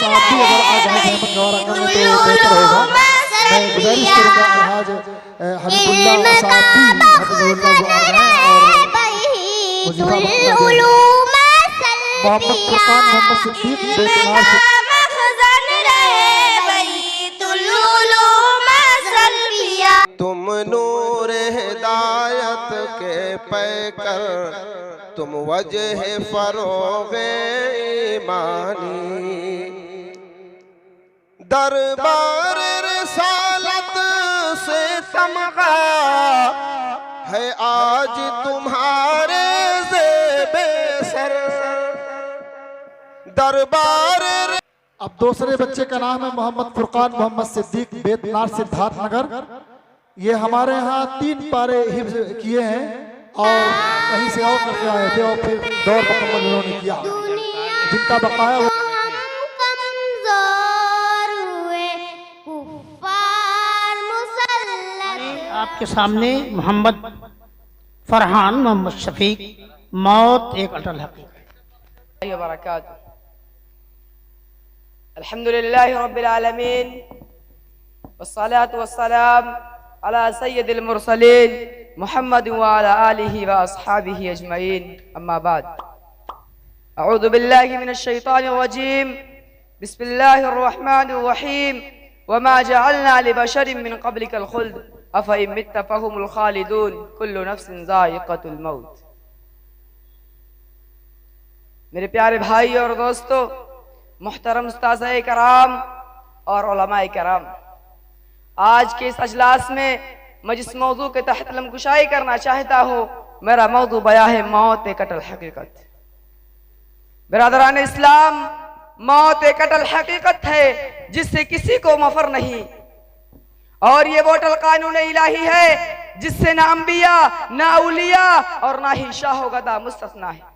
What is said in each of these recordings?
साहब भी अगर आ जाए जहमत गवारा करें तो बेहतर होगा। मैं गुजारिश करूंगा अलहाज हबीबुल्लाह साहब भी हफिज़हुल्लाह वो आ जाएं और वजीफा मोहम्मद फुरकान मोहम्मद सिद्दीक बेतनार से तुम नूर हिदायत के पैकर, तुम वजह फरोगे ईमानी, दरबार रिसालत से तमगा है आज तुम्हारे ज़ेबे सर। दरबार अब दूसरे बच्चे का नाम है मोहम्मद फुरकान मोहम्मद सिद्दीक बेतनार सिद्धार्थ नगर। ये हमारे यहाँ 3 पारे हिफ्ज़ किए हैं और कहीं से और करके आए थे और फिर दौर मुकम्मल उन्होंने किया। जिनका बकाया आपके सामने मोहम्मद फरहान मोहम्मद शफीक, मौत एक अटल हकीकत। अल्हम्दुलिल्लाहि रब्बिल आलमीन वस्सलातु वस्सलाम अला सय्यदिल मुरसलीन मुहम्मद व अला आलिहि व अस्हाबिहि अजमईन, अम्मा बाद। अऊज़ु बिल्लाहि मिनश शैतानिर रजीम, बिस्मिल्लाहिर रहमानिर रहीम। वमा जअलना लिबशरिन मिन क़ब्लिकल खुल्द अफ़इन मित्ता फ़हुमुल ख़ालिदून, कुल्लु नफ्सिन ज़ाइक़तुल मौत। मेरे प्यारे भाई और दोस्तों, मुहतरम उस्ताज़ कराम और उलमाए कराम, आज के इस अजलास में मैं जिस मौजू के तहत लमकुशाई करना चाहता हूँ, मेरा मौजू बया है मौत एक अटल हकीकत। बिरादरान इस्लाम, मौत एक अटल हकीकत है जिससे किसी को मफर नहीं, और ये वो अटल कानून इलाही है जिससे ना अंबिया ना औलिया और ना ही शाह गदा मुस्तस्ना है।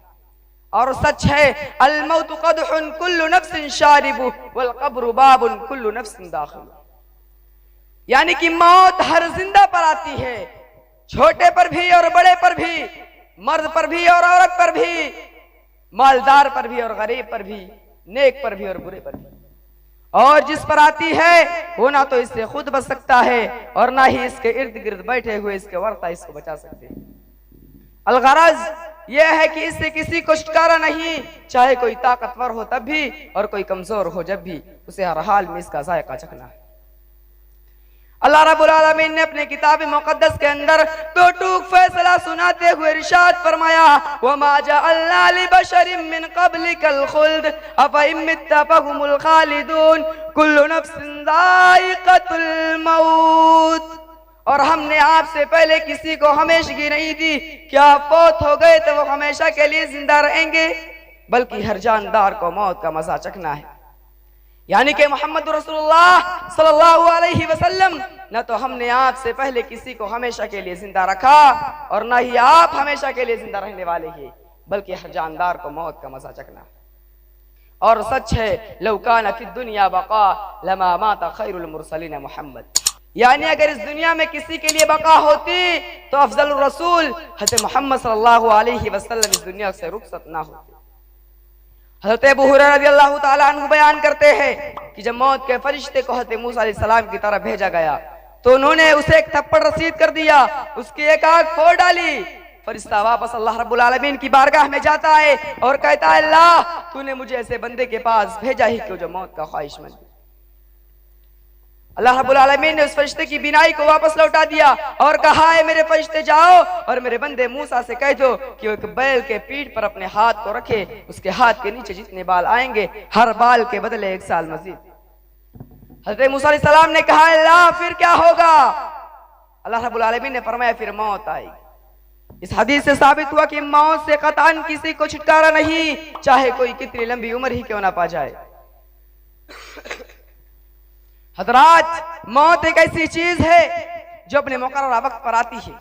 और सच है अल मौत क़दहुन कुल्लु नफ्सिन शारिबु वल क़ब्रु बाबुन कुल्लु नफ्सिन दाखिल। यानी कि मौत हर जिंदा पर आती है, छोटे पर भी और बड़े पर भी, मर्द पर भी और औरत पर भी, मालदार पर भी और गरीब पर भी, नेक पर भी और बुरे पर भी। और जिस पर आती है वो ना तो इससे खुद बच सकता है और ना ही इसके इर्द गिर्द बैठे हुए इसके वर्ता इसको बचा सकते हैं। अलगरज यह है कि इससे किसी को छुटकारा नहीं, चाहे कोई ताकतवर हो तब भी और कोई कमजोर हो जब भी, उसे हर हाल में इसका जायका चखना है। अल्लाह रब्बुल आलमीन ने अपने किताब मुक़द्दस के अंदर दो टूक फैसला सुनाते हुए इरशाद फरमाया, वमा जअलना लिबशरिन मिन क़ब्लिकल खुल्द अफ़इन मित्ता फ़हुमुल ख़ालिदून, कुल्लु नफ्सिन ज़ाइक़तुल मौत। और हमने आपसे पहले किसी को हमेशगी नहीं दी कि आप फौत हो गए तो वो हमेशा के लिए जिंदा रहेंगे, बल्कि हर जानदार को मौत का मजा चखना है। यानी कि मोहम्मद रसूलुल्लाह सल्लल्लाहु अलैहि वसल्लम, न तो हमने आपसे पहले किसी को हमेशा के लिए जिंदा रखा और न ही आप हमेशा के लिए जिंदा रहने वाले हैं, बल्कि हर जानदार को मौत का मजा चखना है। और सच है लौ कान फी दुनिया बका लमा माता खैरुल मुरसलीन मोहम्मद। यानी अगर इस दुनिया में किसी के लिए बका होती तो अफजल रसूल हज़रत मोहम्मद सल्लल्लाहु अलैहि वसल्लम इस दुनिया से रुखसत ना होते। हज़रत अबू हुरैरा रज़ियल्लाहु ताला अन्हु बयान करते हैं कि जब मौत के फरिश्ते को हज़रत मूसा अलैहिस्सलाम की तरफ भेजा गया तो उन्होंने उसे एक थप्पड़ रसीद कर दिया, उसकी एक आंख फोड़ डाली। फरिश्ता वापस अल्लाह रब्बुल आलमीन की बारगाह में जाता है और कहता है, अल्लाह तूने मुझे ऐसे बंदे के पास भेजा ही क्यों जो मौत का ख्वाहिशमंद। अल्लाह रब्बुल आलमीन ने उस फरिश्ते की बिनाई को वापस लौटा दिया और कहा है, मेरे फरिश्ते जाओ और मेरे बंदे मूसा से कह दो कि वो एक बैल के पीठ पर अपने हाथ को रखे, उसके हाथ के नीचे जितने बाल आएंगे हर बाल के बदले 1 साल मजीद। हज़रत मूसा अलैहिस्सलाम ने कहा, अल्लाह फिर क्या होगा? अल्लाह रब्बुल आलमीन ने फरमाया, फिर मौत आएगी। इस हदीस से साबित हुआ कि मौत से कतअन किसी को छुटकारा नहीं, चाहे कोई कितनी लंबी उम्र ही क्यों ना पा जाए। हज़रात, मौत एक ऐसी चीज है जो अपने मुकर्रर वक्त पर आती है।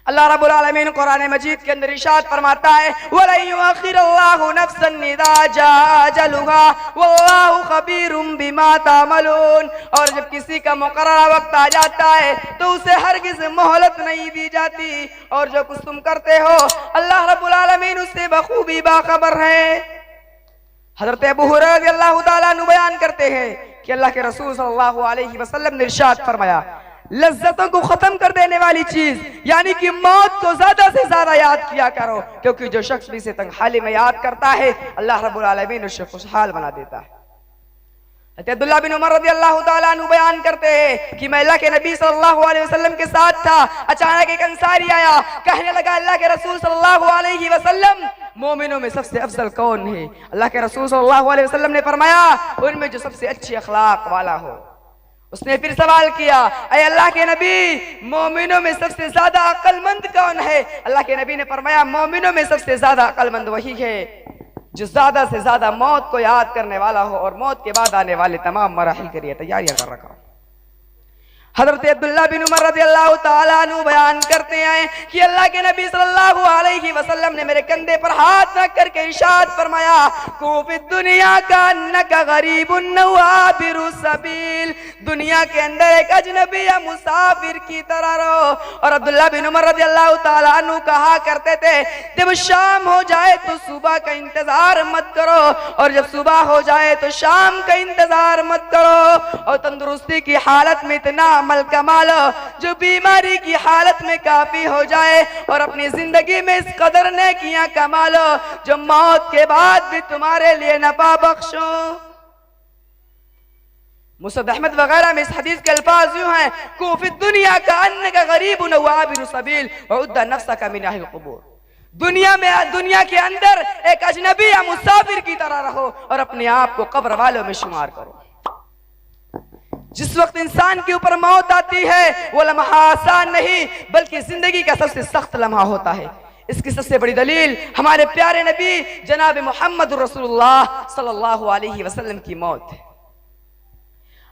अल्लाह रब्बुल आलमीन कुरान मजीद के अंदर इरशाद फरमाता है, वलन युअख्खिरुल्लाहु नफ्सन इज़ा जाअ अजलुहा वल्लाहु खबीरुम बिमा तामलून। और जब किसी का मुकर्रर वक्त आ जाता है तो उसे हरगिज़ मोहलत नहीं दी जाती, और जो कुछ तुम करते हो अल्लाह रब्बुल आलमीन उससे बखूबी बाखबर है। हजरत अबू हुरैरा रज़ियल्लाहु ताला अन्हु बयान करते हैं कि अल्लाह के रसूल सल्लल्लाहु अलैहि वसल्लम ने इरशाद फरमाया, लज्जतों को खत्म कर देने वाली चीज यानी कि मौत को ज्यादा से ज्यादा याद किया करो, क्योंकि जो शख्स भी इसे तंगहाली में याद करता है अल्लाह रब्बुल आलमीन उसे खुशहाल बना देता है। अब्दुल्लाह बिन उमर रज़ियल्लाहु ताला अन्हु बयान करते हैं कि मैं अल्लाह के नबी सल्लल्लाहु अलैहि वसल्लम के साथ था, अचानक एक अंसारी आया, कहने लगा अल्लाह के रसूल सल्लल्लाहु अलैहि वसल्लम मोमिनों में सबसे अफजल कौन है? अल्लाह के रसूल सल्लल्लाहु अलैहि वसल्लम ने फरमाया, उनमें जो सबसे अच्छे अखलाक वाला हो। उसने फिर सवाल किया, अय अल्लाह के नबी, मोमिनों में सबसे ज्यादा अक्लमंद कौन है? अल्लाह के नबी ने फरमाया, मोमिनों में सबसे ज्यादा अक्लमंद वही है जो ज्यादा से ज्यादा मौत को याद करने वाला हो और मौत के बाद आने वाले तमाम मराहिल के लिए तैयारियां कर रखा हो। हजरत अब्दुल्लाह बिन उमर रज़ियल्लाहु ताला अन्हु बयान करते हैं कि अल्लाह के नबी सल्लल्लाहु अलैहि वसल्लम ने मेरे कंधे पर हाथ रख करके इरशाद फरमाया, कुफिद दुनिया का अन्नका गरीबुन नवाबिरु सबील, दुनिया के अंदर एक अजनबी या मुसाफिर की तरह रहो। और अब्दुल्लाह बिन उमर रज़ियल्लाहु ताला अन्हु कहा करते थे, जब शाम हो जाए तो सुबह का इंतजार मत करो, और जब सुबह हो जाए तो शाम का इंतजार मत करो। और तंदुरुस्ती की हालत में इतना अमल कमा लो जो बीमारी की हालत में काफी हो जाए, और अपनी जिंदगी में इस कदर नेकियां कमा लो जो मौत के बाद भी तुम्हारे लिए नफा बख्शो। मुसद अहमद वगैरह में इस हदीस के अल्फाज यूं हैं, कुफिद दुनिया का अन्नका गरीबुन वाबिरु सबील वउद्दा नफ्सका मिन अहलिल क़ुबूर, दुनिया के अंदर एक अजनबी या मुसाफिर की तरह रहो और अपने आप को कब्र वालों में शुमार करो। जिस वक्त इंसान के ऊपर मौत आती है वो लम्हा आसान नहीं बल्कि जिंदगी का सबसे सख्त लम्हा होता है। इसकी सबसे बड़ी दलील हमारे प्यारे नबी जनाब मोहम्मद रसूलुल्लाह सल्लल्लाहु अलैहि वसल्लम की मौत है।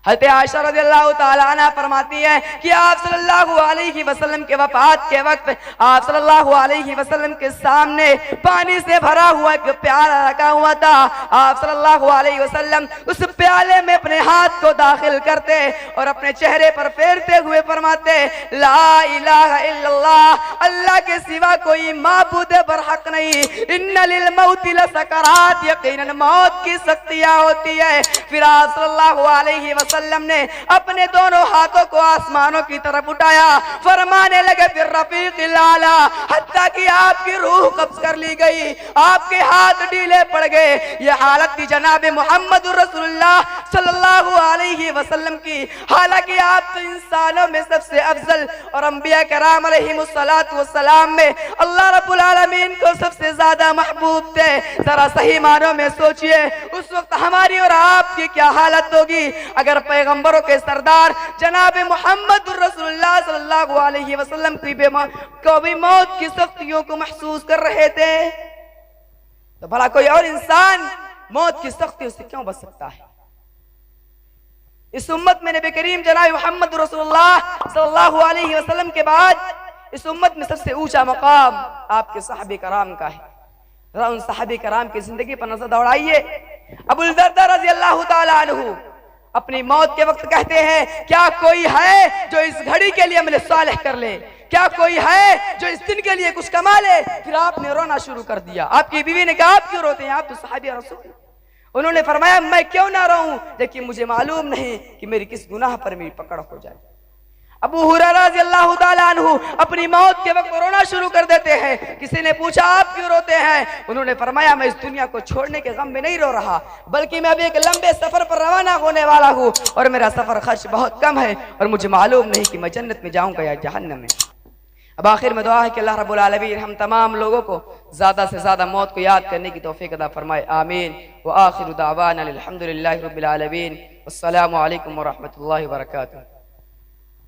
हज़रत आयशा रज़ियल्लाहु ताला अन्हा फरमाती है कि आप सल्लल्लाहु अलैहि वसल्लम के वफात के वक्त आप सल्लल्लाहु अलैहि वसल्लम के सामने पानी से भरा हुआ एक प्याला रखा हुआ था। आप सल्लल्लाहु अलैहि वसल्लम उस प्याले में अपने हाथ को दाखिल करते और अपने चेहरे पर फेरते हुए फरमाते, ला इलाहा इल्लल्लाह, अल्लाह के सिवा कोई माबूद बरहक नहीं, इन्ना लिल मौति लसकरात, यकीनन मौत की सख्तियां होती है। फिर आप सल्लल्लाहु अलैहि वसल्लम ने अपने दोनों हाथों को आसमानों की तरफ उठाया, फरमाने लगे फिर रफीक़िल आला, हत्ता कि आपकी रूह कब्ज कर ली गई, आपके हाथ ढीले पड़ गए। यह हालत थी जनाब मोहम्मद रसूलुल्लाह सल्लल्लाहु अलैहि वसल्लम की। हालांकि आप तो इंसानों में सबसे अफजल और अंबिया कराम अलैहिमुस्सलातु वस्सलाम में अल्लाह रब्बुल आलमीन को सबसे ज्यादा महबूब थे। जरा सही मानों में सोचिए उस वक्त हमारी और आपकी क्या हालत होगी अगर पैगंबरों के सरदार जनाब मोहम्मद रसूलुल्लाह सल्लल्लाहु अलैहि वसल्लम की मौत की सख्तियों को महसूस कर रहे थे, तो भला कोई और इंसान मौत की सख्तियों से क्यों बच सकता है। इस उम्मत में नबी करीम जनाब मोहम्मद रसूलुल्लाह सल्लल्लाहु अलैहि वसल्लम के बाद इस उम्मत में सबसे ऊंचा मकाम आपके सहाबे कराम का है। जरा उन सहाबे कराम की जिंदगी पर नजर दौड़ाइए। अबू दरदा रज़ियल्लाहु ताला अन्हु अपनी मौत के वक्त कहते हैं, क्या कोई है जो इस घड़ी के लिए अमल सालेह कर ले, क्या कोई है जो इस दिन के लिए कुछ कमा ले। फिर आपने रोना शुरू कर दिया। आपकी बीवी ने कहा, आप क्यों रोते हैं, आप तो सहाबी रसूल। उन्होंने फरमाया, मैं क्यों ना रोऊं, लेकिन मुझे मालूम नहीं कि मेरी किस गुनाह पर मेरी पकड़ हो जाए। अबू हुरैरा रज़ियल्लाहु ताला अन्हु अपनी मौत के वक्त रोना शुरू कर देते हैं। किसी ने पूछा, आप क्यों रोते हैं? उन्होंने फरमाया, मैं इस दुनिया को छोड़ने के गम में नहीं रो रहा, बल्कि मैं अभी एक लंबे सफर पर रवाना होने वाला हूँ और मेरा सफर खर्च बहुत कम है और मुझे मालूम नहीं कि मैं जन्नत में जाऊंगा या जहन्नम में। अब आखिर में दुआ है कि अल्लाह रब्बुल आलमीन हम तमाम लोगों को ज्यादा से ज्यादा मौत को याद करने की तौफीक अता फरमाए। आमीन। व आखिरु दावाना अल्हम्दुलिल्लाहि रब्बिल आलमीन। अस्सलामु अलैकुम व रहमतुल्लाहि व बरकातुहू।